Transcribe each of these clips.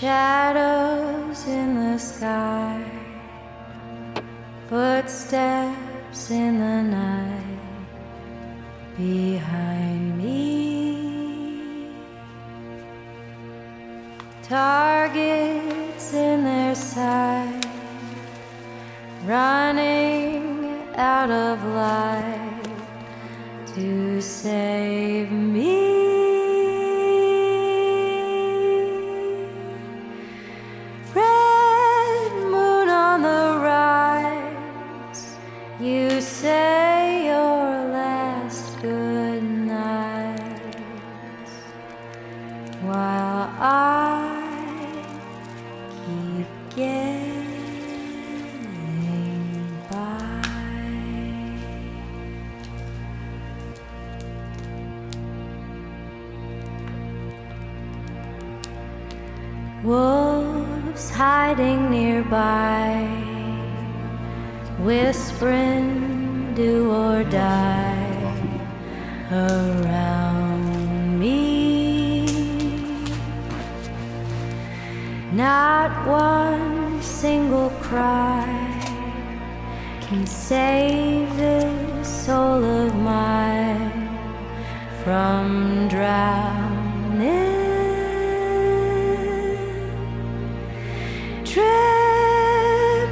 Shadows in the sky, footsteps in the night behind me, targets in their sight, running out of light to save me. You say your last good night while I keep getting by. Wolves hiding nearby, whispering do or die around me. Not one single cry can save this soul of mine from drowning.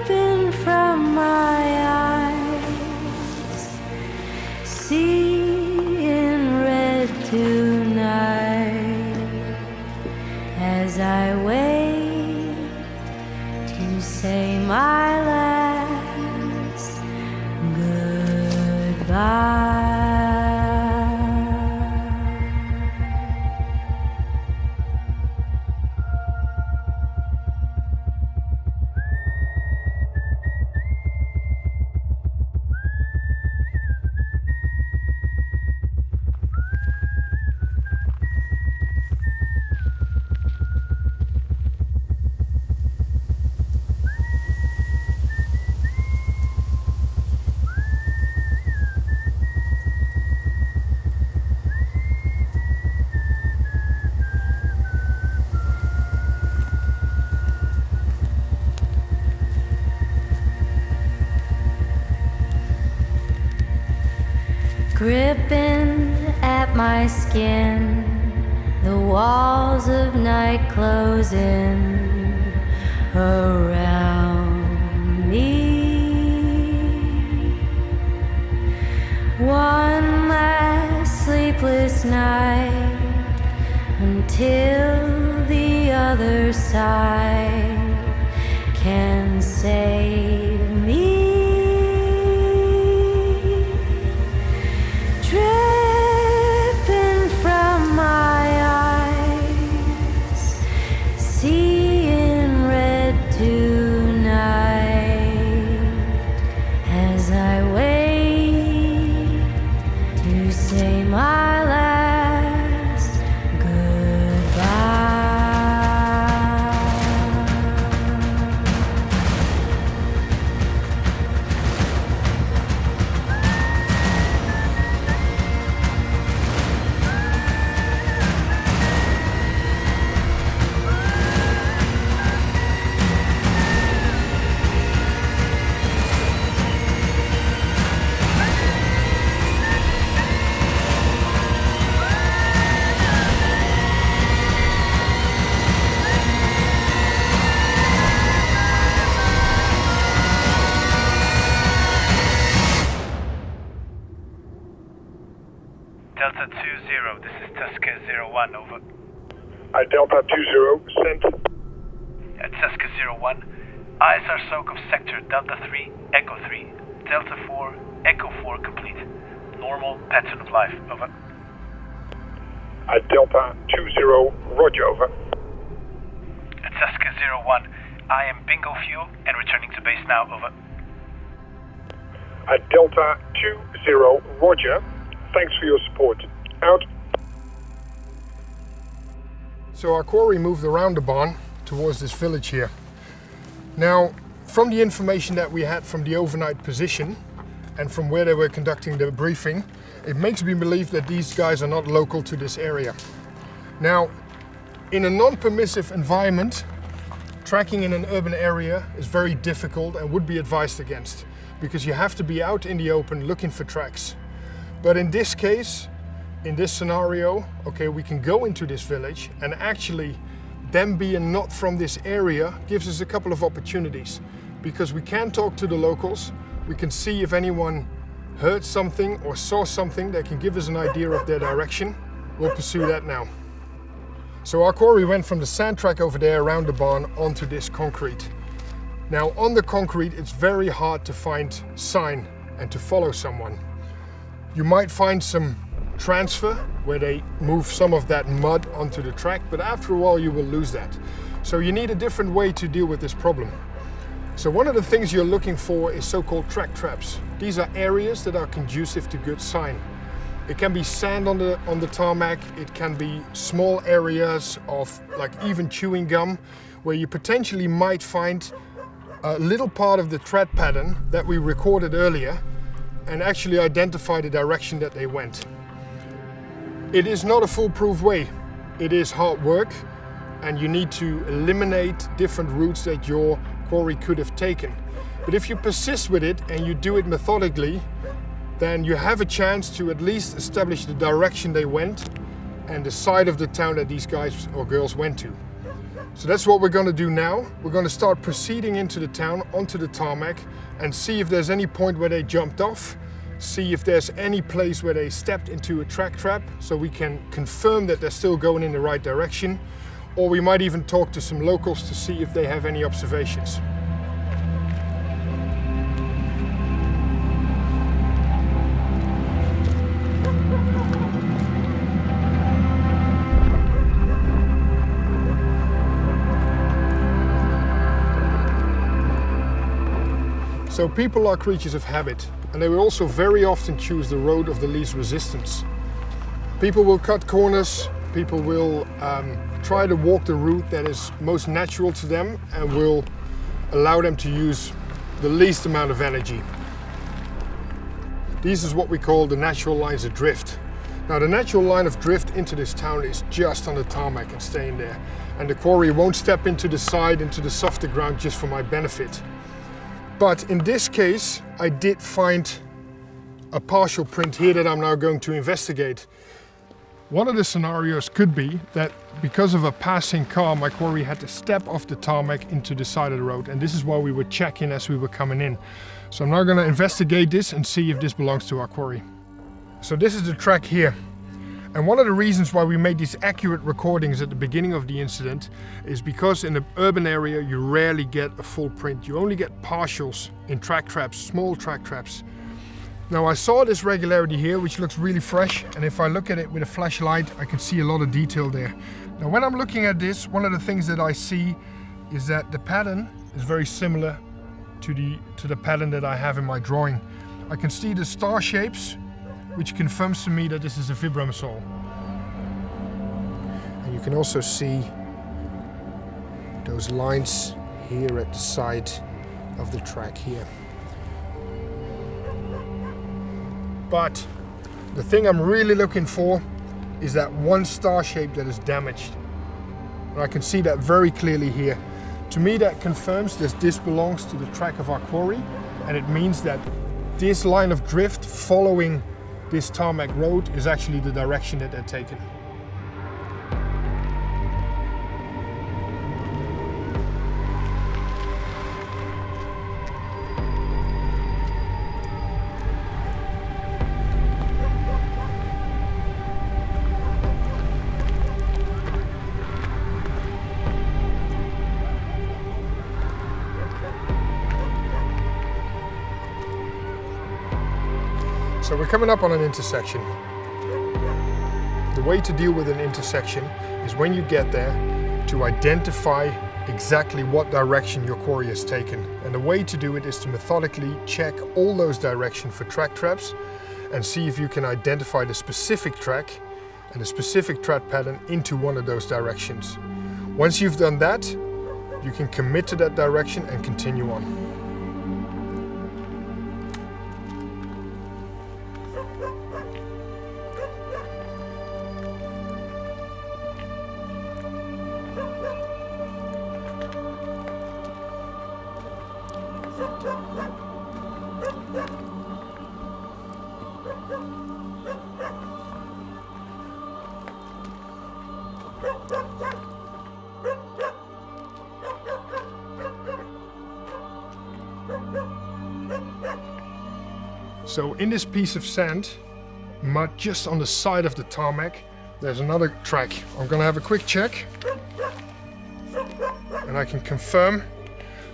Dripping from my eyes, seeing red tonight as I wait to say my last goodbye. Gripping at my skin, the walls of night closing around me. One last sleepless night until the other side can save me. Delta 20, this is Tusker 01, over. Delta 20, sent. Tusker 01, eyes are soak of sector Delta 3, Echo 3, Delta 4, Echo 4 complete. Normal pattern of life, over. Delta 20, roger, over. Tusker 01, I am bingo fuel and returning to base now, over. Delta 20, roger. Thanks for your support. Out. So our quarry moved around the barn towards this village here. Now, from the information that we had from the overnight position and from where they were conducting the briefing, it makes me believe that these guys are not local to this area. Now, in a non-permissive environment, tracking in an urban area is very difficult and would be advised against, because you have to be out in the open looking for tracks. But in this case, in this scenario, okay, we can go into this village, and actually them being not from this area gives us a couple of opportunities, because we can talk to the locals, we can see if anyone heard something or saw something that can give us an idea of their direction. We'll pursue that now. So our quarry went from the sand track over there around the barn onto this concrete. Now on the concrete it's very hard to find sign and to follow someone. You might find some transfer where they move some of that mud onto the track, but after a while you will lose that. So you need a different way to deal with this problem. So one of the things you're looking for is so-called track traps. These are areas that are conducive to good sign. It can be sand on the tarmac, it can be small areas of like even chewing gum, where you potentially might find a little part of the tread pattern that we recorded earlier and actually identify the direction that they went. It is not a foolproof way. It is hard work, and you need to eliminate different routes that your quarry could have taken. But if you persist with it and you do it methodically, then you have a chance to at least establish the direction they went and the side of the town that these guys or girls went to. So that's what we're going to do now. We're going to start proceeding into the town, onto the tarmac, and see if there's any point where they jumped off, see if there's any place where they stepped into a track trap, so we can confirm that they're still going in the right direction, or we might even talk to some locals to see if they have any observations. So people are creatures of habit, and they will also very often choose the road of the least resistance. People will cut corners, people will try to walk the route that is most natural to them and will allow them to use the least amount of energy. This is what we call the natural lines of drift. Now the natural line of drift into this town is just on the tarmac and staying there. And the quarry won't step into the side, into the softer ground just for my benefit. But in this case, I did find a partial print here that I'm now going to investigate. One of the scenarios could be that because of a passing car, my quarry had to step off the tarmac into the side of the road. And this is why we were checking as we were coming in. So I'm now going to investigate this and see if this belongs to our quarry. So this is the track here. And one of the reasons why we made these accurate recordings at the beginning of the incident is because in the urban area you rarely get a full print. You only get partials in track traps, small track traps. Now I saw this regularity here, which looks really fresh, and if I look at it with a flashlight I can see a lot of detail there. Now when I'm looking at this, one of the things that I see is that the pattern is very similar to the pattern that I have in my drawing. I can see the star shapes, which confirms to me that this is a vibram sole. And you can also see those lines here at the side of the track here. But the thing I'm really looking for is that one star shape that is damaged. And I can see that very clearly here. To me that confirms that this belongs to the track of our quarry, and it means that this line of drift following this tarmac road is actually the direction that they're taking. So we're coming up on an intersection. The way to deal with an intersection is when you get there to identify exactly what direction your quarry has taken. And the way to do it is to methodically check all those directions for track traps and see if you can identify the specific track and the specific track pattern into one of those directions. Once you've done that, you can commit to that direction and continue on. So in this piece of sand, mud just on the side of the tarmac, there's another track. I'm gonna have a quick check. And I can confirm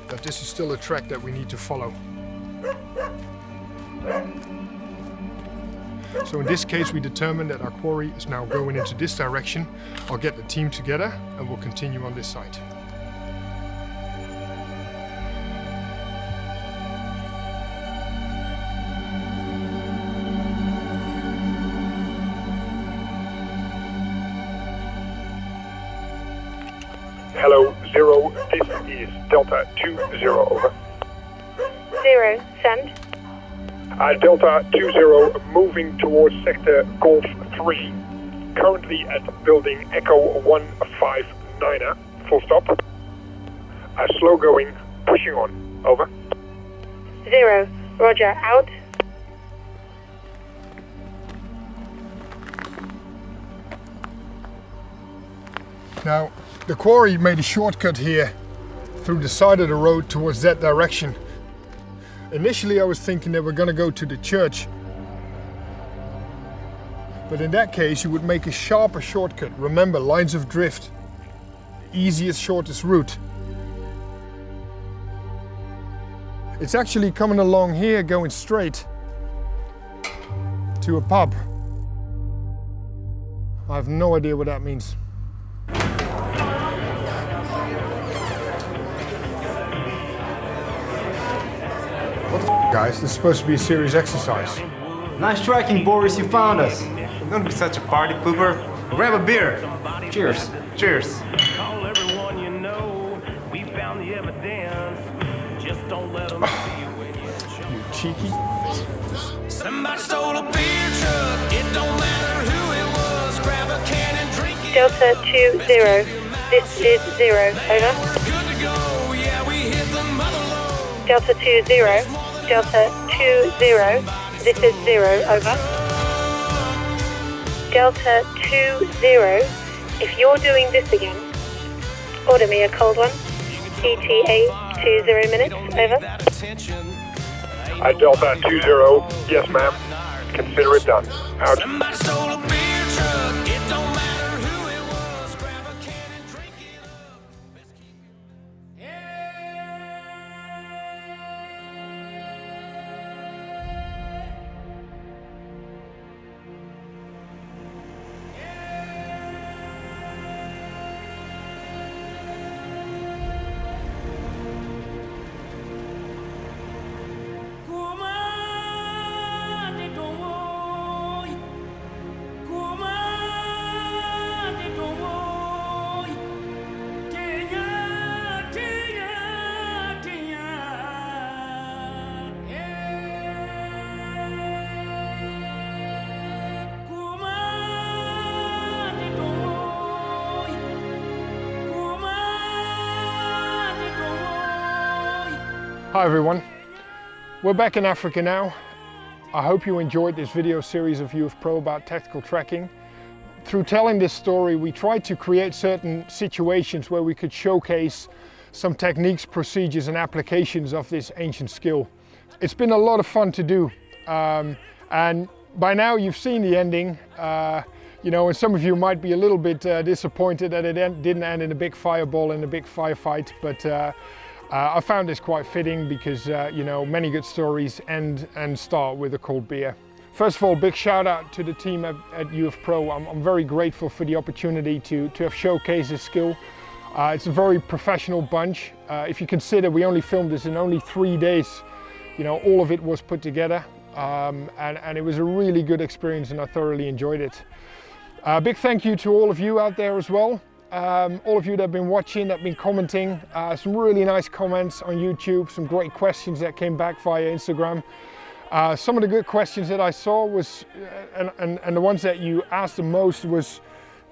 that this is still a track that we need to follow. So in this case, we determined that our quarry is now going into this direction. I'll get the team together and we'll continue on this side. Hello, 0, this is Delta 20, over. 0, send. Delta 20, moving towards sector Golf 3, currently at building Echo 159, full stop. Slow going, pushing on, over. 0, roger, out. Now, the quarry made a shortcut here through the side of the road towards that direction. Initially I was thinking they were going to go to the church. But in that case you would make a sharper shortcut. Remember, lines of drift. Easiest, shortest route. It's actually coming along here going straight to a pub. I have no idea what that means. What the f, guys? This is supposed to be a serious exercise. Nice tracking, Boris, you found us. You're gonna be such a party pooper. Grab a beer. Cheers. Cheers. Call everyone you know. We found the evidence. Just don't let them see you when you You cheeky. Somebody stole a beer truck. It don't matter who it was. Grab a can and drink it. Delta 20, this is 0, over. Good to go. Yeah, we hit the mother load. Delta 20, Delta 20, this is 0, over. Delta 20, if you're doing this again, order me a cold one. ETA 20 minutes, over. Delta 20, yes ma'am, consider it done, out. Somebody stole a beer truck. It don't matter who it was. Grab a can and drink it up. Let's keep it. Hi everyone, we're back in Africa now. I hope you enjoyed this video series of UF Pro about tactical tracking. Through telling this story, we tried to create certain situations where we could showcase some techniques, procedures and applications of this ancient skill. It's been a lot of fun to do, and by now you've seen the ending. You know, and some of you might be a little bit disappointed that it didn't end in a big fireball and a big firefight, but I found this quite fitting because, you know, many good stories end and start with a cold beer. First of all, big shout out to the team at UF Pro. I'm very grateful for the opportunity to have showcased this skill. It's a very professional bunch. If you consider we only filmed this in only 3 days, you know, all of it was put together. And it was a really good experience and I thoroughly enjoyed it. Big thank you to all of you out there as well. All of you that have been watching, that have been commenting, some really nice comments on YouTube, some great questions that came back via Instagram. Some of the good questions that I saw was, and the ones that you asked the most was,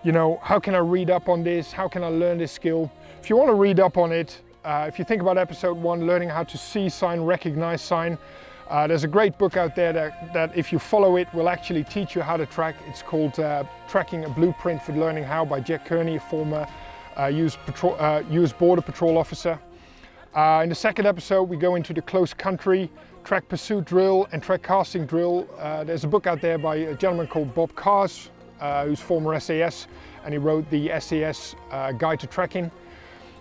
you know, how can I read up on this? How can I learn this skill? If you want to read up on it, if you think about episode 1, learning how to see sign, recognize sign, there's a great book out there that if you follow it will actually teach you how to track. It's called Tracking a Blueprint for Learning How by Jack Kearney, a former US Border Patrol officer. In the second episode we go into the close country track pursuit drill and track casting drill. There's a book out there by a gentleman called Bob Kars, who's former SAS, and he wrote the SAS Guide to Tracking.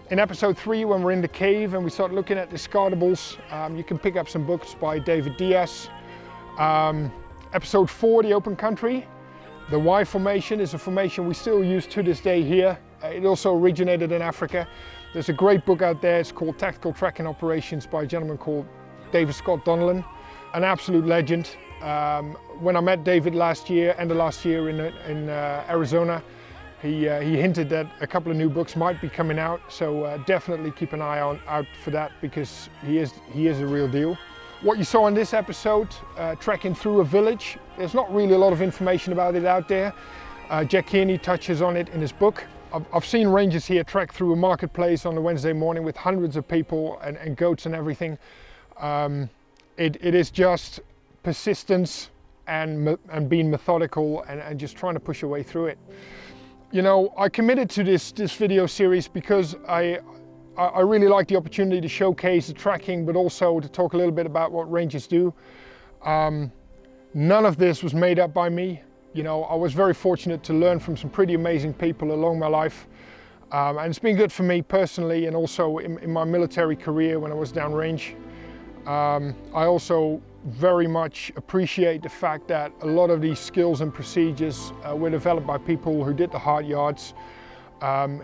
In episode 3, when we're in the cave and we start looking at discardables, you can pick up some books by David Diaz. Episode 4, the open country. The Y formation is a formation we still use to this day here. It also originated in Africa. There's a great book out there, it's called Tactical Tracking Operations by a gentleman called David Scott Donnellan, an absolute legend. When I met David last year, end of last year in Arizona, he hinted that a couple of new books might be coming out, so definitely keep an eye out for that, because he is a real deal. What you saw in this episode, tracking through a village, there's not really a lot of information about it out there. Jack Kearney touches on it in his book. I've seen rangers here track through a marketplace on a Wednesday morning with hundreds of people and goats and everything. It is just persistence and being methodical and just trying to push your way through it. You know, I committed to this video series because I really like the opportunity to showcase the tracking, but also to talk a little bit about what rangers do. None of this was made up by me. You know, I was very fortunate to learn from some pretty amazing people along my life. And it's been good for me personally, and also in my military career when I was downrange. I also very much appreciate the fact that a lot of these skills and procedures were developed by people who did the hard yards,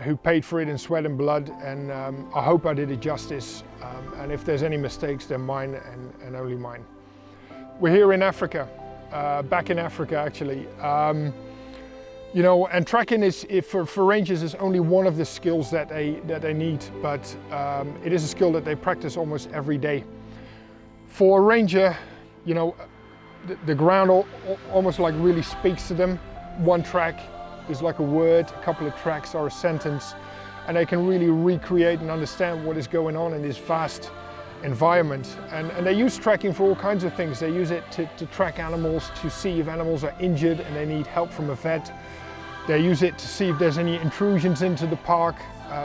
who paid for it in sweat and blood, and I hope I did it justice. And if there's any mistakes, they're mine and only mine. We're here in Africa, back in Africa actually. You know, and tracking is, for rangers, is only one of the skills that they need, but it is a skill that they practice almost every day. For a ranger, you know, the ground almost like really speaks to them. One track is like a word, a couple of tracks are a sentence, and they can really recreate and understand what is going on in this vast environment. And they use tracking for all kinds of things. They use it to track animals, to see if animals are injured and they need help from a vet. They use it to see if there's any intrusions into the park,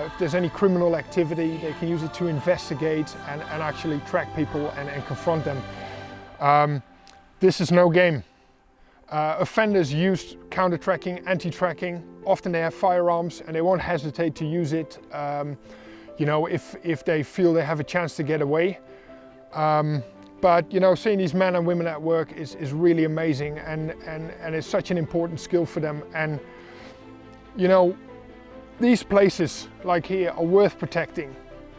if there's any criminal activity. They can use it to investigate and actually track people and confront them. This is no game. Offenders use counter-tracking, anti-tracking. Often they have firearms and they won't hesitate to use it, you know, if they feel they have a chance to get away. But you know, seeing these men and women at work is really amazing, and it's such an important skill for them. And you know, these places like here are worth protecting.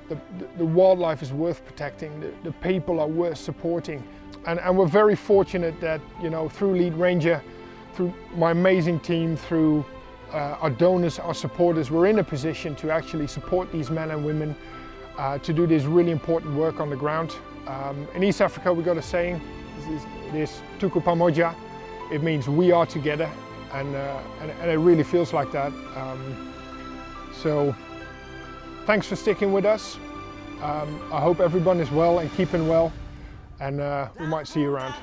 The wildlife is worth protecting. The people are worth supporting. And we're very fortunate that, you know, through Lead Ranger, through my amazing team, through our donors, our supporters, we're in a position to actually support these men and women to do this really important work on the ground. In East Africa, we got a saying, it is Tuku Pamoja. It means we are together, and it really feels like that. So thanks for sticking with us. I hope everyone is well and keeping well, and we might see you around.